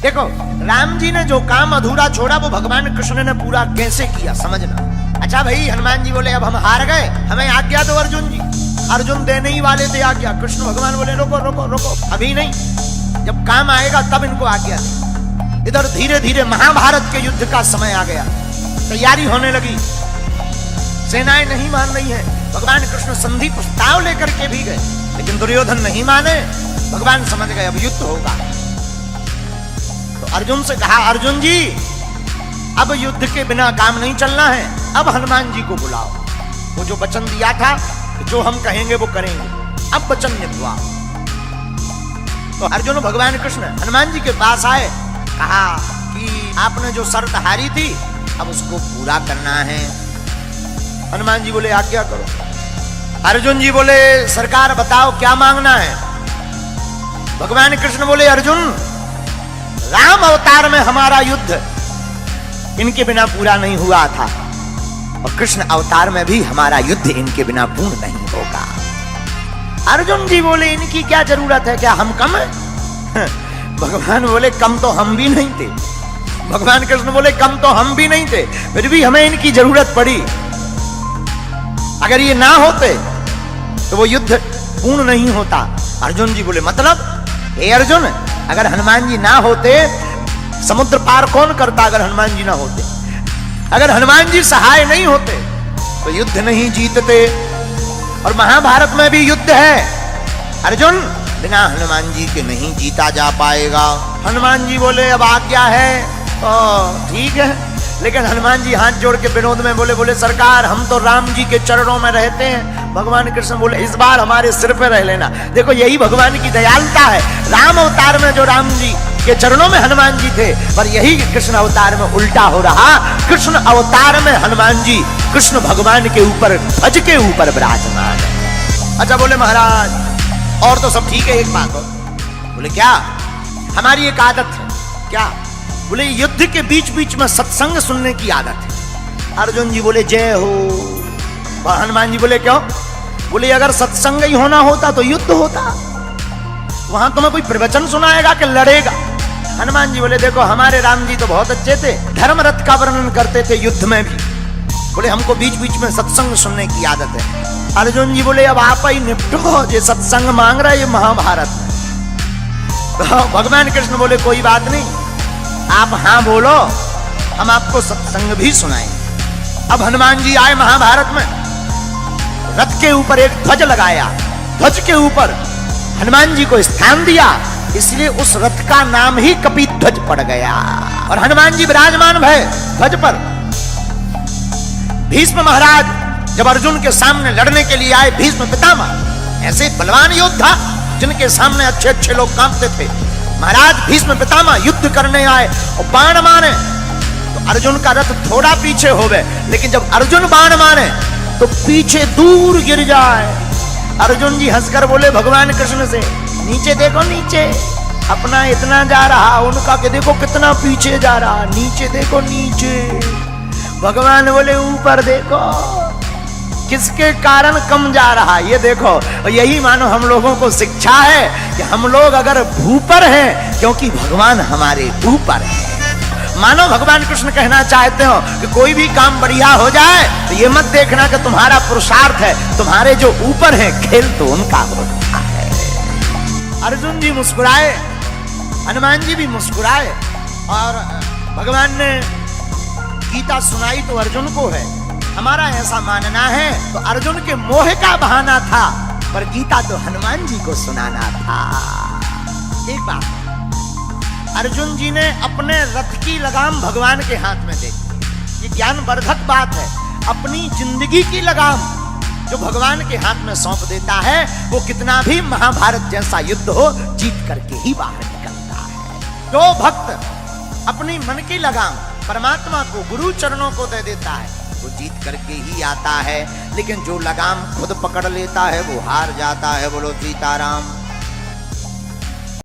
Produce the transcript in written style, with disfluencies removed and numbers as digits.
देखो राम जी ने जो काम अधूरा छोड़ा वो भगवान कृष्ण ने पूरा कैसे किया समझना। अच्छा भाई, हनुमान जी बोले अब हम हार गए, हमें आज्ञा दो अर्जुन जी। अर्जुन देने ही वाले थे आज्ञा, कृष्ण भगवान बोले रोको रोको रोको, अभी नहीं, जब काम आएगा तब इनको आज्ञा दे। इधर धीरे धीरे महाभारत के युद्ध का समय आ गया, तैयारी होने लगी, सेनाएं नहीं मान रही हैं। भगवान कृष्ण संधि प्रस्ताव लेकर के भी गए, लेकिन दुर्योधन नहीं माने। भगवान समझ गए अब युद्ध होगा, तो अर्जुन से कहा अर्जुन जी अब युद्ध के बिना काम नहीं चलना है, अब हनुमान जी को बुलाओ। वो जो वचन दिया था जो हम कहेंगे वो करेंगे, अब वचन निभवाओ। तो अर्जुन भगवान कृष्ण हनुमान जी के पास आए, कहा कि आपने जो शर्त हारी थी अब उसको पूरा करना है। हनुमान जी बोले आज्ञा करो। अर्जुन जी बोले सरकार बताओ क्या मांगना है। भगवान कृष्ण बोले अर्जुन राम अवतार में हमारा युद्ध इनके बिना पूरा नहीं हुआ था, और कृष्ण अवतार में भी हमारा युद्ध इनके बिना पूर्ण नहीं होगा। अर्जुन जी बोले इनकी क्या जरूरत है, क्या हम कम हैं? भगवान बोले कम तो हम भी नहीं थे। भगवान कृष्ण बोले कम तो हम भी नहीं थे, फिर भी हमें इनकी जरूरत पड़ी। अगर ये ना होते तो वो युद्ध पूर्ण नहीं होता। अर्जुन जी बोले मतलब हे अर्जुन, अगर हनुमान जी ना होते समुद्र पार कौन करता? अगर हनुमान जी ना होते, अगर हनुमान जी सहाय नहीं होते तो युद्ध नहीं जीतते। और महाभारत में भी युद्ध है अर्जुन, बिना हनुमान जी के नहीं जीता जा पाएगा। हनुमान जी बोले अब आज्ञा है, ठीक है, लेकिन हनुमान जी हाथ जोड़ के विनोद में बोले सरकार हम तो राम जी के चरणों में रहते हैं। भगवान कृष्ण बोले इस बार हमारे सिर पे रह लेना। देखो यही भगवान की दयालुता है। राम अवतार में जो राम जी के चरणों में हनुमान जी थे, पर यही कृष्ण अवतार में उल्टा हो रहा। कृष्ण अवतार में हनुमान जी कृष्ण भगवान के ऊपर ध्वज के ऊपर विराजमान है। अच्छा बोले महाराज और तो सब ठीक है, एक बात और। बोले क्या? हमारी एक आदत है। क्या? बोले युद्ध के बीच बीच में सत्संग सुनने की आदत है। अर्जुन जी बोले जय हो। हनुमान जी बोले क्यों? बोले अगर सत्संग ही होना होता तो युद्ध होता, वहां तुम्हें कोई प्रवचन सुनाएगा कि लड़ेगा? हनुमान जी बोले देखो हमारे राम जी तो बहुत अच्छे थे, धर्म रथ का वर्णन करते थे युद्ध में भी। बोले हमको बीच बीच में सत्संग सुनने की आदत है। अर्जुन जी बोले अब आप ही निपटो, ये सत्संग मांग रहा है ये महाभारत में। तो भगवान कृष्ण बोले कोई बात नहीं, आप हाँ बोलो, हम आपको सत्संग भी सुनाएंगे। अब हनुमान जी आए महाभारत में, रथ के ऊपर एक ध्वज लगाया, ध्वज के ऊपर हनुमान जी को स्थान दिया, इसलिए उस रथ का नाम ही कपिध्वज पड़ गया। और हनुमान जी विराजमान भय ध्वज पर। भीष्म महाराज जब अर्जुन के सामने लड़ने के लिए आए, भीष्म पितामह ऐसे बलवान योद्धा जिनके सामने अच्छे अच्छे लोग कांपते थे, महाराज भीष्म पितामह युद्ध करने आए और बाण मारे तो अर्जुन का रथ थोड़ा पीछे हो गए, लेकिन जब अर्जुन बाण मारे तो पीछे दूर गिर जाए। अर्जुन जी हंसकर बोले भगवान कृष्ण से नीचे देखो, नीचे अपना इतना जा रहा, उनका के देखो कितना पीछे जा रहा, नीचे देखो नीचे। भगवान बोले ऊपर देखो किसके कारण कम जा रहा, ये देखो। और यही मानो हम लोगों को शिक्षा है कि हम लोग अगर भूपर हैं क्योंकि भगवान हमारे ऊपर है। मानो भगवान कृष्ण कहना चाहते हो कि कोई भी काम बढ़िया हो जाए तो ये मत देखना कि तुम्हारा पुरुषार्थ है, तुम्हारे जो ऊपर है खेल तो उनका होता है। अर्जुन जी मुस्कुराए, हनुमान जी भी मुस्कुराए, और भगवान ने गीता सुनाई तो अर्जुन को है। हमारा ऐसा मानना है तो अर्जुन के मोह का बहाना था, पर गीता तो हनुमान जी को सुनाना था। एक बात, अर्जुन जी ने अपने रथ की लगाम भगवान के हाथ में देखी, ये ज्ञानवर्धक बात है। अपनी जिंदगी की लगाम जो भगवान के हाथ में सौंप देता है, वो कितना भी महाभारत जैसा युद्ध हो जीत करके ही बाहर निकलता है। जो भक्त अपनी मन की लगाम परमात्मा को, गुरु चरणों को दे देता है, वो जीत करके ही आता है। लेकिन जो लगाम खुद पकड़ लेता है वो हार जाता है। बोलो सीताराम।